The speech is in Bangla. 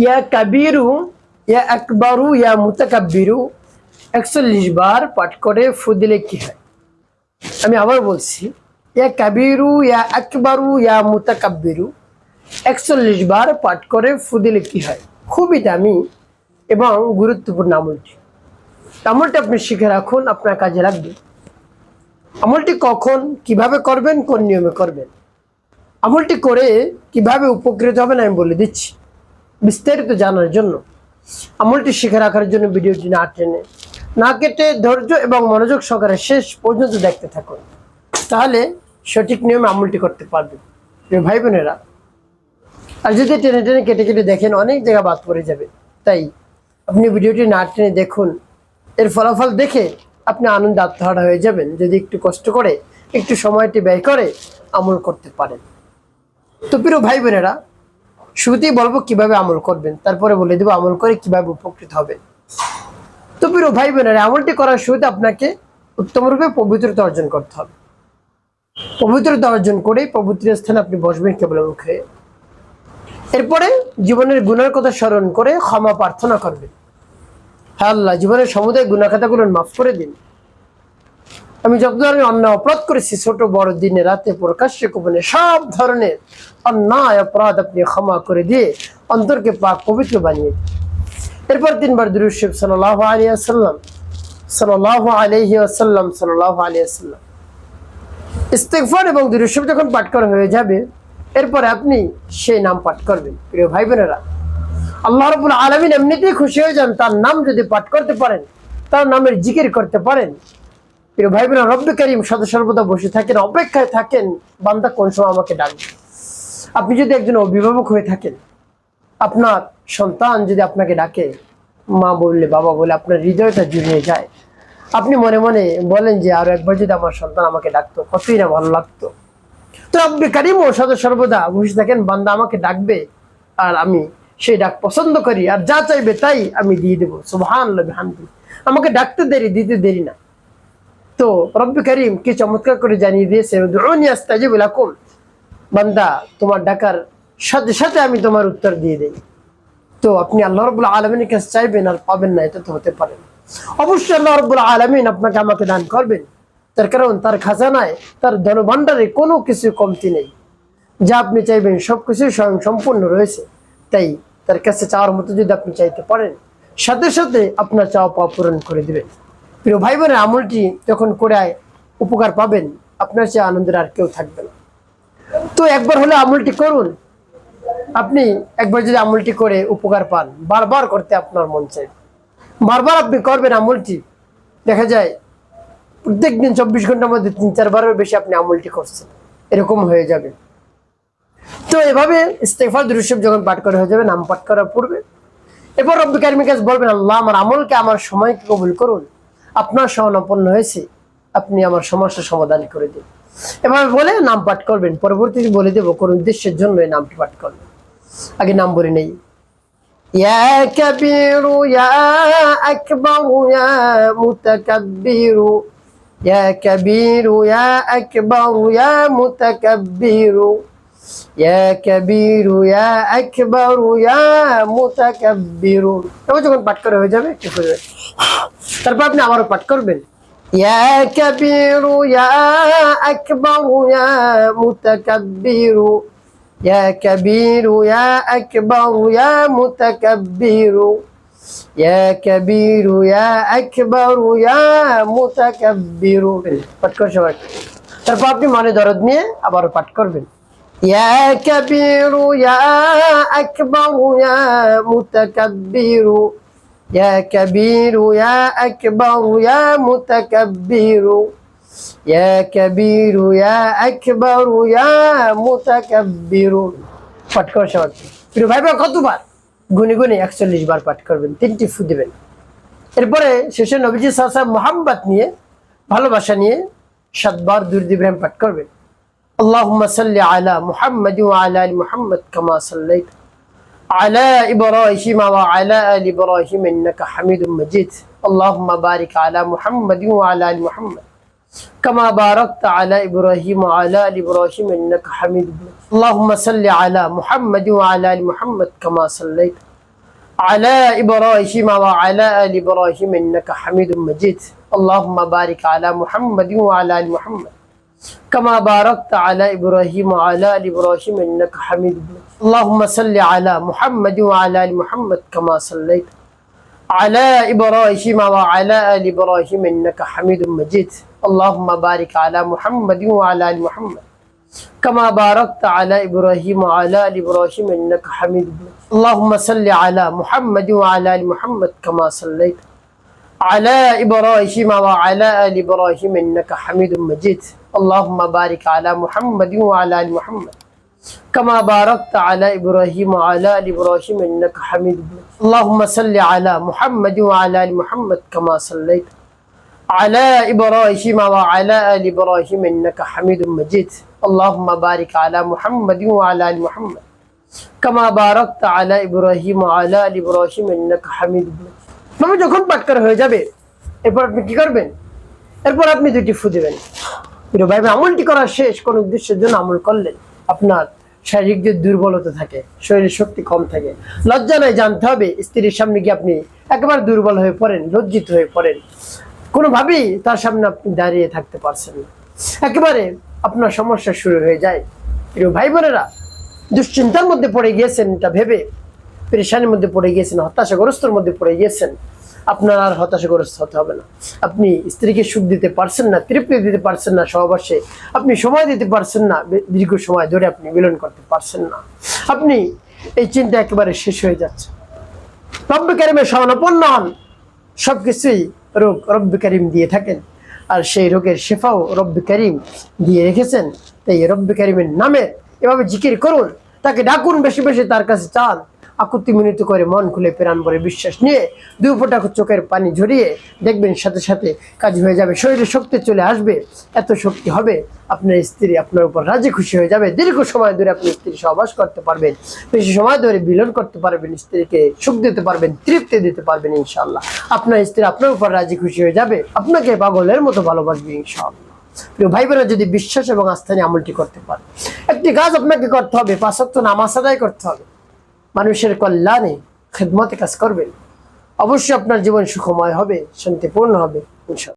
ইয়া কাবিরু, ইয়া আকবারু, ইয়া মুতাকাব্বিরু ৪১ বার পাঠ করে ফু দিলে কি হয়? আমি আবার বলছি, ইয়া কাবিরু, ইয়া আকবারু, ইয়া মুতাকাব্বিরু ৪১ বার পাঠ করে ফু দিলে কি হয়? খুবই দামি এবং গুরুত্বপূর্ণ আমলটি। আমলটি আপনি শিখে রাখুন, আপনার কাজে লাগবে। আমলটি কখন, কিভাবে করবেন, কোন নিয়মে করবেন, আমলটি করে কিভাবে উপকৃত হবেন আমি বলে দিচ্ছি। বিস্তারিত জানার জন্য, আমলটি শিখে রাখার জন্য ভিডিওটি না টেনে, না কেটে ধৈর্য এবং মনোযোগ সহকারে শেষ পর্যন্ত দেখতে থাকুন, তাহলে সঠিক নিয়মে আমলটি করতে পারবেন। ভাই বোনেরা, আর যদি টেনে টেনে কেটে কেটে দেখেন অনেক জায়গা বাদ পড়ে যাবে। তাই আপনি ভিডিওটি না টেনে দেখুন, এর ফলাফল দেখে আপনি আনন্দে আত্মহারা হয়ে যাবেন যদি একটু কষ্ট করে, একটু সময়টি ব্যয় করে আমল করতে পারেন। তো প্রিয় ভাই বোনেরা, শুরুতেই বলবো কিভাবে আমল করবেন, তারপরে বলে দেবো আমল করে কিভাবে উপকৃত হবেন। তো প্রিয় ভাই বোনেরা, আমলটি করার শুরুতে আপনাকে উত্তমরূপে পবিত্রতা অর্জন করতে হবে। পবিত্রতা অর্জন করে পবিত্র স্থানে আপনি বসবেন কেবল মুখে। এরপরে জীবনের গুনার কথা স্মরণ করে ক্ষমা প্রার্থনা করবেন। হ্যাঁ আল্লাহ, জীবনের সমুদায় গুনাহ খাতাগুলো মাফ করে দিন। আমি যত ধরনের অন্যায় অপরাধ করেছি, ছোট বড়, দিনে রাতে, প্রকাশ্যে গোপনে, সব ধরনের অন্যায় অপরাধ আপনি ক্ষমা করে দিয়ে অন্তরকে পাক পবিত্র বানিয়ে দিন। এরপর 3 বার দুরূদ শরীফ সাল্লাল্লাহু আলাইহি ওয়াসাল্লাম, সাল্লাল্লাহু আলাইহি ওয়াসাল্লাম, সাল্লাল্লাহু আলাইহি ওয়াসাল্লাম ইস্তিগফার এবং দুরূদ শরীফ যখন পাঠ করা হয়ে যাবে, এরপরে আপনি সেই নাম পাঠ করবেন। প্রিয় ভাই বোনেরা, আল্লাহ রাব্বুল আলামিন এমনিতেই খুশি হয়ে যান তার নাম যদি পাঠ করতে পারেন, তার নামের জিকির করতে পারেন। প্রিয় ভাই বোনেরা, রব্বে কারীম সদা সর্বদা বসে থাকেন, অপেক্ষায় থাকেন বান্দা কোন সময় আমাকে ডাকবে। আপনি যদি একজন অভিভাবক হয়ে থাকেন, আপনার সন্তান যদি আপনাকে ডাকে, মা বললে, বাবা বলে আপনার হৃদয়টা জুড়িয়ে যায়। আপনি মনে মনে বলেন যে আরো একবার যদি আমার সন্তান আমাকে ডাকতো কতই না ভালো লাগতো। তো রব্বে কারীম ও সদা সর্বদা বসে থাকেন, বান্দা আমাকে ডাকবে আর আমি সেই ডাক পছন্দ করি, আর যা চাইবে তাই আমি দিয়ে দেবো। সুবহানাল্লাহ বিহামদিহি, আমাকে ডাকতে দেরি, দিতে দেরি না। তো রব্বে কারীম কি চমৎকার করে জানিয়ে দিয়েছে, উদউনি আস্তাজিব লাকুম, বান্দা তোমার ডাকার সাথে সাথে আমি তোমার উত্তর দিয়ে দেই। তো আপনি আল্লাহ রাব্বুল আলামিনের কাছে চাইবেন আর পাবেন না, এটা তো হতে পারে না। অবশ্যই আল্লাহ রাব্বুল আলামিন আপনাকে আমাকে দান করবেন, তার কারণ তার খাজানায়, তার ধনভাণ্ডারে কোনো কিছু কমতি নেই। যা আপনি চাইবেন সবকিছু স্বয়ং সম্পূর্ণ রয়েছে। তাই তার কাছে চাওয়ার মতো যদি আপনি চাইতে পারেন, সাথে সাথে আপনার চাওয়া পাওয়া পূরণ করে দিবেন। প্রিয় ভাই বোনের, আমলটি যখন করে উপকার পাবেন, আপনার চেয়ে আনন্দের আর কেউ থাকবে না। তো একবার হলে আমলটি করুন। আপনি একবার যদি আমলটি করে উপকার পান, বারবার করতে আপনার মন চাই, বারবার আপনি করবেন আমলটি। দেখা যায় প্রত্যেক দিন 24 ঘন্টার মধ্যে 3-4 বারের বেশি আপনি আমলটি করছেন, এরকম হয়ে যাবে। তো এভাবে ইস্তেগফার দুরূদ শরীফ যখন পাঠ করা হয়ে যাবে, নাম পাঠ করার পূর্বে এরপর রব্বে কারীমের কাছে বলবেন, আল্লাহ আমার আমলকে, আমার সময়কে কবুল করুন। আপনার শরণাপন্ন হয়েছে, আপনি আমার সমস্যার সমাধান করে দিন। এভাবে বলে নাম পাঠ করবেন। পরবর্তীতে বলে দেবো কোন উদ্দেশ্যের জন্য এই নামটি পাঠ করবেন। আগে নাম বলে নেই। ইয়া কাবীরু, ইয়া আকবারু, ইয়া মুতাকাব্বিরু, ইয়া কাবীরু, ইয়া আকবারু, ইয়া মুতাকাব্বিরু, ইয়া কাবীরু, ইয়া আকবারু, ইয়া মুতাকাব্বিরু। এবার যখন পাঠ করা হয়ে যাবে, একটু করে তারপর আপনি আবারও পাঠ করবেন, ইয়া কাবীরু, ইয়া আকবারু, ইয়া মুতাকাব্বিরু, ইয়া কাবীরু, ইয়া আকবারু, ইয়া মুতাকাব্বিরু, ইয়া কাবীরু, ইয়া আকবারু, ইয়া মুতাকাব্বিরু। পাঠ করে সবাই। তারপর আপনি মনে দরদ নিয়ে আবারও পাঠ করবেন, ইয়া কাবীরু, ইয়া আকবারু, ইয়া মুতাকাব্বিরু, ইয়া কাবীরু, ইয়া আকবারু, ইয়া মুতাকাব্বিরু, ইয়া কাবীরু, ইয়া আকবারু, ইয়া মুতাকাব্বিরু। পাঠ করে সবাই। প্রিয় ভাই বোন, কতবার? গুনে গুনে ৪১ বার পাঠ করবেন, 3টি ফু দিবেন। এরপরে শেষে নবীজি সাল্লাল্লাহু আলাইহি ওয়াসাল্লাম মোহাম্মত নিয়ে, ভালোবাসা নিয়ে 7 বার দুরূদ ইব্রাহিম পাঠ করবেন। আল্লাহুম্মা সাল্লি আলা মুহাম্মাদ ওয়া আলা আলি মুহাম্মাদ কামা সাল্লাইতা আলা ইব্রাহিম ওয়া আলা আলি ইব্রাহিম ইন্নাকা হামিদুম মাজিদ। আল্লাহুম্মা বারিক আলা মুহাম্মাদ ওয়া আলা আলি মুহাম্মাদ কামা বারাকতা আলা ইব্রাহিম ওয়া আলা আলি ইব্রাহিম ইন্নাকা হামিদুম মাজিদ। আল্লাহুম্মা সাল্লি আলা মুহাম্মাদ ওয়া আলা আলি মুহাম্মাদ কামা সাল্লাইতা على إبراهيم وعلى آل إبراهيم إنك حميد مجيد اللهم بارك على محمد وعلى آل محمد كما باركت على إبراهيم وعلى آل إبراهيم إنك حميد مجيد اللهم صل على محمد وعلى آل محمد كما صليت على إبراهيم وعلى آل إبراهيم إنك حميد مجيد اللهم بارك على محمد وعلى آل محمد كما باركت على إبراهيم وعلى آل إبراهيم إنك حميد مجيد اللهم صل على محمد وعلى آل محمد كما صليت على إبراهيم وعلى آل إبراهيم إنك حميد مجيد اللهم بارك على محمد وعلى آل محمد كما باركت على إبراهيم وعلى آل إبراهيم إنك حميد مجيد اللهم صل على محمد وعلى آل محمد كما صليت على إبراهيم وعلى آل إبراهيم إنك حميد مجيد اللهم بارك على محمد وعلى آل محمد كما باركت على إبراهيم وعلى آل إبراهيم إنك حميد مجيد মানে যখন পাঠ করা হয়ে যাবে এরপর আপনি কি করবেন এরপর আপনি দুটি ফু দিবেন প্রিয় ভাই আমলটি করা শেষ কোন উদ্দেশ্যের জন্য আমল করলেন আপনার শারীরিক যে দুর্বলতা থাকে শরীরের শক্তি কম থাকে লজ্জা নাই জানতে হবে স্ত্রীর সামনে গিয়ে আপনি একেবারে দুর্বল হয়ে পড়েন লজ্জিত হয়ে পড়েন কোনোভাবেই তার সামনে আপনি দাঁড়িয়ে থাকতে পারছেন না একেবারে আপনার সমস্যা শুরু হয়ে যায় প্রিয় ভাই বোনেরা দুশ্চিন্তার মধ্যে পড়ে গিয়েছেন এটা ভেবে পেরেশানির মধ্যে পড়ে গিয়েছেন হতাশাগ্রস্তর মধ্যে পড়ে গিয়েছেন আপনার আর হতাশাগ্রস্ত হতে হবে না আপনি স্ত্রীকে সুখ দিতে পারছেন না তৃপ্তি দিতে পারছেন না সহবাসে আপনি সময় দিতে পারছেন না দীর্ঘ সময় ধরে আপনি মিলন করতে পারছেন না আপনি এই চিন্তা একেবারে শেষ হয়ে যাচ্ছে রব্বে কারিমের শরণাপন্ন হন সবকিছুই রোগ রব্বে কারিম দিয়ে থাকেন আর সেই রোগের শেফাও রব্বে কারিম দিয়ে রেখেছেন তাই রব্বে কারিমের নামে এভাবে জিকির করুন তাকে ডাকুন বেশি বেশি তার কাছে চান আকুতি মিনিত করে মন খুলে প্রাণ ভরে বিশ্বাস নিয়ে দুই ফোঁটা চোখের পানি ঝরিয়ে দেখবেন সাথে সাথে কাজ হয়ে যাবে শরীরে শক্তি চলে আসবে এত শক্তি হবে আপনার স্ত্রী আপনার উপর রাজি খুশি হয়ে যাবে দীর্ঘ সময় ধরে আপনি স্ত্রী সহবাস করতে পারবেন বেশি সময় ধরে মিলন করতে পারবেন স্ত্রীকে সুখ দিতে পারবেন তৃপ্তি দিতে পারবেন ইনশাআল্লাহ আপনার স্ত্রী আপনার উপর রাজি খুশি হয়ে যাবে আপনাকে পাগলের মতো ভালোবাসবে ইনশাআল্লাহ প্রিয় ভাই বোনেরা যদি বিশ্বাস এবং আস্থা নিয়ে আমলটি করতে পারে একটি কাজ আপনাকে করতে হবে 5 ওয়াক্ত নামাজ আদায় করতে হবে মানুষের কল্যাণে খিদমতে কাজ করবেন অবশ্যই আপনার জীবন সুখময় হবে শান্তিপূর্ণ হবে ইনশাআল্লাহ।